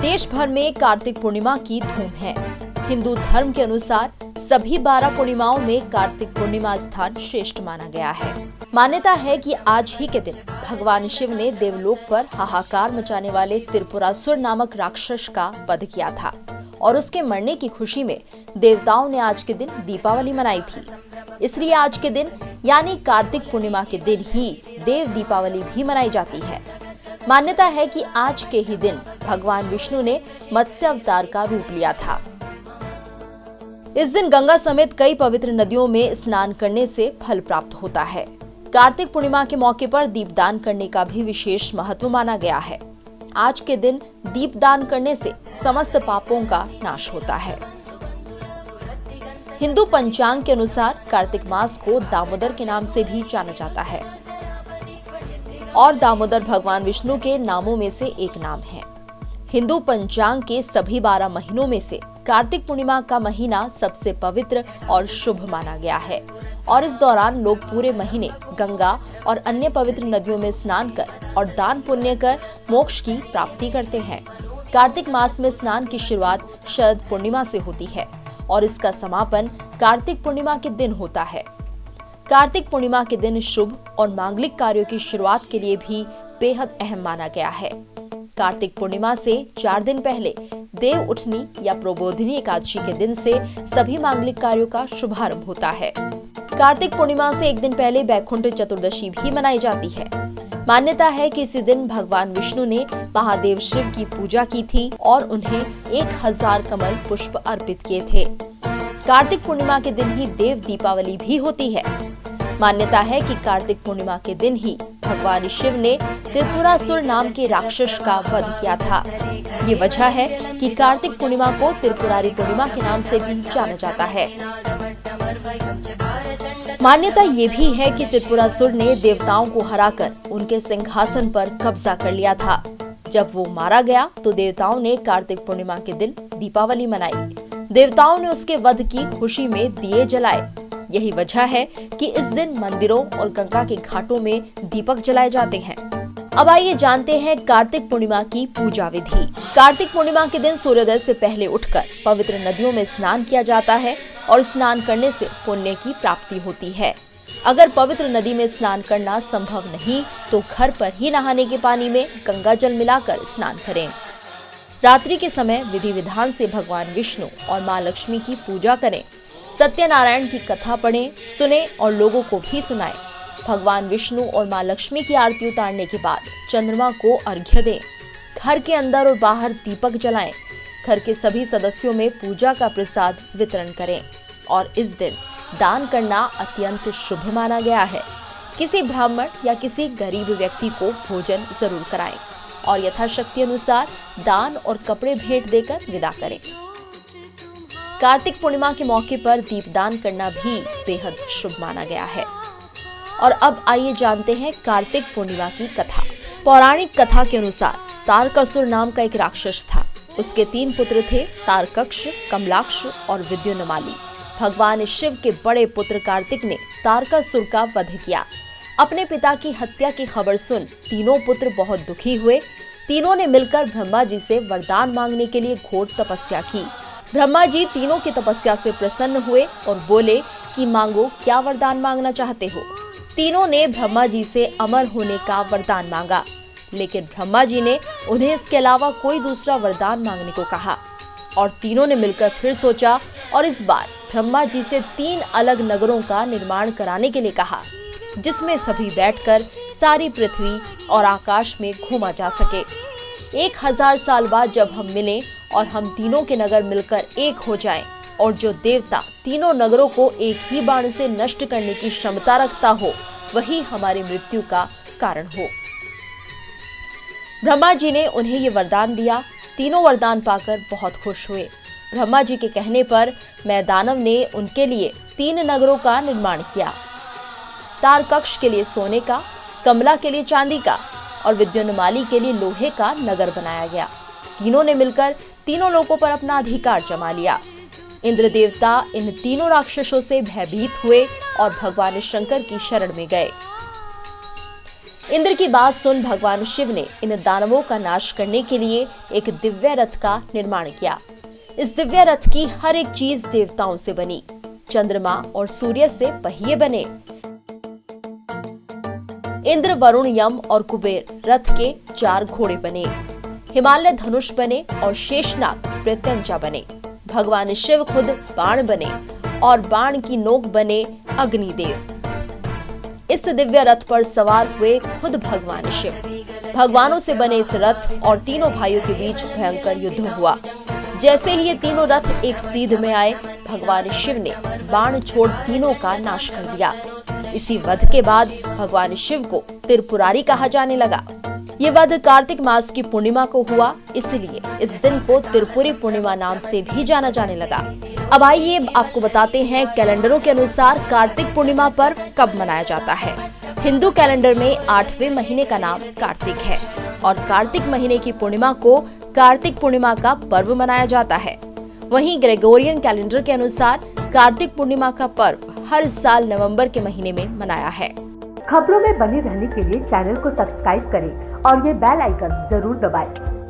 देश भर में कार्तिक पूर्णिमा की धूम है। हिंदू धर्म के अनुसार सभी 12 पूर्णिमाओं में कार्तिक पूर्णिमा स्थान श्रेष्ठ माना गया है। मान्यता है कि आज ही के दिन भगवान शिव ने देवलोक पर हाहाकार मचाने वाले त्रिपुरासुर नामक राक्षस का वध किया था और उसके मरने की खुशी में देवताओं ने आज के दिन दीपावली मनाई थी। इसलिए आज के दिन यानी कार्तिक पूर्णिमा के दिन ही देव दीपावली भी मनाई जाती है। मान्यता है कि आज के ही दिन भगवान विष्णु ने मत्स्य अवतार का रूप लिया था। इस दिन गंगा समेत कई पवित्र नदियों में स्नान करने से फल प्राप्त होता है। कार्तिक पूर्णिमा के मौके पर दीपदान करने का भी विशेष महत्व माना गया है। आज के दिन दीपदान करने से समस्त पापों का नाश होता है। हिंदू पंचांग के अनुसार कार्तिक मास को दामोदर के नाम से भी जाना जाता है और दामोदर भगवान विष्णु के नामों में से एक नाम है। हिंदू पंचांग के सभी 12 महीनों में से कार्तिक पूर्णिमा का महीना सबसे पवित्र और शुभ माना गया है और इस दौरान लोग पूरे महीने गंगा और अन्य पवित्र नदियों में स्नान कर और दान पुण्य कर मोक्ष की प्राप्ति करते हैं। कार्तिक मास में स्नान की शुरुआत शरद पूर्णिमा से होती है और इसका समापन कार्तिक पूर्णिमा के दिन होता है। कार्तिक पूर्णिमा के दिन शुभ और मांगलिक कार्यों की शुरुआत के लिए भी बेहद अहम माना गया है। कार्तिक पूर्णिमा से 4 दिन पहले देव उठनी या प्रबोधिनी एकादशी के दिन से सभी मांगलिक कार्यों का शुभारंभ होता है। कार्तिक पूर्णिमा से एक दिन पहले बैकुंठ चतुर्दशी भी मनाई जाती है। मान्यता है कि इसी दिन भगवान विष्णु ने महादेव शिव की पूजा की थी और उन्हें 1000 कमल पुष्प अर्पित किए थे। कार्तिक पूर्णिमा के दिन ही देव दीपावली भी होती है। मान्यता है कि कार्तिक पूर्णिमा के दिन ही भगवान शिव ने त्रिपुरासुर नाम के राक्षस का वध किया था। ये वजह है कि कार्तिक पूर्णिमा को त्रिपुरारी पूर्णिमा के नाम से भी जाना जाता है। मान्यता ये भी है कि त्रिपुरासुर ने देवताओं को हराकर उनके सिंहासन पर कब्जा कर लिया था। जब वो मारा गया तो देवताओं ने कार्तिक पूर्णिमा के दिन दीपावली मनाई। देवताओं ने उसके वध की खुशी में दिए जलाए। यही वजह है कि इस दिन मंदिरों और गंगा के घाटों में दीपक जलाए जाते हैं। अब आइए जानते हैं कार्तिक पूर्णिमा की पूजा विधि। कार्तिक पूर्णिमा के दिन सूर्योदय से पहले उठकर पवित्र नदियों में स्नान किया जाता है और स्नान करने से पुण्य की प्राप्ति होती है। अगर पवित्र नदी में स्नान करना संभव नहीं तो घर पर ही नहाने के पानी में गंगा जल मिलाकर स्नान करें। रात्रि के समय विधि विधान से भगवान विष्णु और माँ लक्ष्मी की पूजा करें। सत्यनारायण की कथा पढ़ें, सुने और लोगों को भी सुनाएं। भगवान विष्णु और माँ लक्ष्मी की आरती उतारने के बाद चंद्रमा को अर्घ्य दें। घर के अंदर और बाहर दीपक जलाएं। घर के सभी सदस्यों में पूजा का प्रसाद वितरण करें और इस दिन दान करना अत्यंत शुभ माना गया है। किसी ब्राह्मण या किसी गरीब व्यक्ति को भोजन जरूर कराएं और यथाशक्ति अनुसार दान और कपड़े भेंट देकर विदा करें। कार्तिक पूर्णिमा के मौके पर दीपदान करना भी बेहद शुभ माना गया है। और अब आइए जानते हैं कार्तिक पूर्णिमा की कथा। पौराणिक कथा के अनुसार तारकासुर नाम का एक राक्षस था। उसके 3 पुत्र थे, तारकक्ष, कमलाक्ष और विद्युन्माली। भगवान शिव के बड़े पुत्र कार्तिक ने तारकासुर का वध किया। अपने पिता की हत्या की खबर सुन तीनों पुत्र बहुत दुखी हुए। तीनों ने मिलकर ब्रह्मा जी से वरदान मांगने के लिए घोर तपस्या की। ब्रह्मा जी तीनों की तपस्या से प्रसन्न हुए और बोले कि मांगो, क्या वरदान मांगना चाहते हो। तीनों ने ब्रह्मा जी से अमर होने का वरदान मांगा, लेकिन ब्रह्मा जी ने उन्हें इसके अलावा कोई दूसरा वरदान मांगने को कहा और तीनों ने मिलकर फिर सोचा और इस बार ब्रह्मा जी से 3 अलग नगरों का निर्माण कराने के लिए कहा, जिसमें सभी बैठकर सारी पृथ्वी और आकाश में घूमा जा सके। 1000 साल बाद जब हम मिलें और हम तीनों के नगर मिलकर एक हो जाएं और जो देवता तीनों नगरों को एक ही बाण से नष्ट करने की क्षमता रखता हो वही हमारी मृत्यु का कारण हो। ब्रह्मा जी ने उन्हें ये वरदान दिया। तीनों वरदान पाकर बहुत खुश हुए। ब्रह्मा जी के कहने पर मैदानव ने उनके लिए 3 नगरों का निर्माण किया। तारकक्ष के लिए सोने का, कमला के लिए चांदी का और विद्युन्माली के लिए लोहे का नगर बनाया गया। तीनों ने मिलकर तीनों लोगों पर अपना अधिकार जमा लिया। इंद्र देवता इन तीनों राक्षसों से भयभीत हुए और भगवान शंकर की शरण में गए। इंद्र की बात सुन भगवान शिव ने इन दानवों का नाश करने के लिए एक दिव्य रथ का निर्माण किया। इस दिव्य रथ की हर एक चीज देवताओं से बनी। चंद्रमा और सूर्य से पहिए बने। इंद्र, वरुण, यम और कुबेर रथ के 4 घोड़े बने। हिमालय धनुष बने और शेषनाग प्रत्यंचा बने। भगवान शिव खुद बाण बने और बाण की नोक बने अग्निदेव। इस दिव्य रथ पर सवार हुए खुद भगवान शिव। भगवानों से बने इस रथ और तीनों भाइयों के बीच भयंकर युद्ध हुआ। जैसे ही ये तीनों रथ एक सीध में आए, भगवान शिव ने बाण छोड़ तीनों का नाश कर दिया। इसी वध के बाद भगवान शिव को त्रिपुरारी कहा जाने लगा। ये वध कार्तिक मास की पूर्णिमा को हुआ, इसलिए इस दिन को त्रिपुरी पूर्णिमा नाम से भी जाना जाने लगा। अब आइए आपको बताते हैं कैलेंडरों के अनुसार कार्तिक पूर्णिमा पर्व कब मनाया जाता है। हिंदू कैलेंडर में 8वें महीने का नाम कार्तिक है और कार्तिक महीने की पूर्णिमा को कार्तिक पूर्णिमा का पर्व मनाया जाता है। वहीं ग्रेगोरियन कैलेंडर के अनुसार कार्तिक पूर्णिमा का पर्व हर साल नवंबर के महीने में मनाया है। खबरों में बने रहने के लिए चैनल को सब्सक्राइब करें और ये बेल आइकन जरूर दबाएं।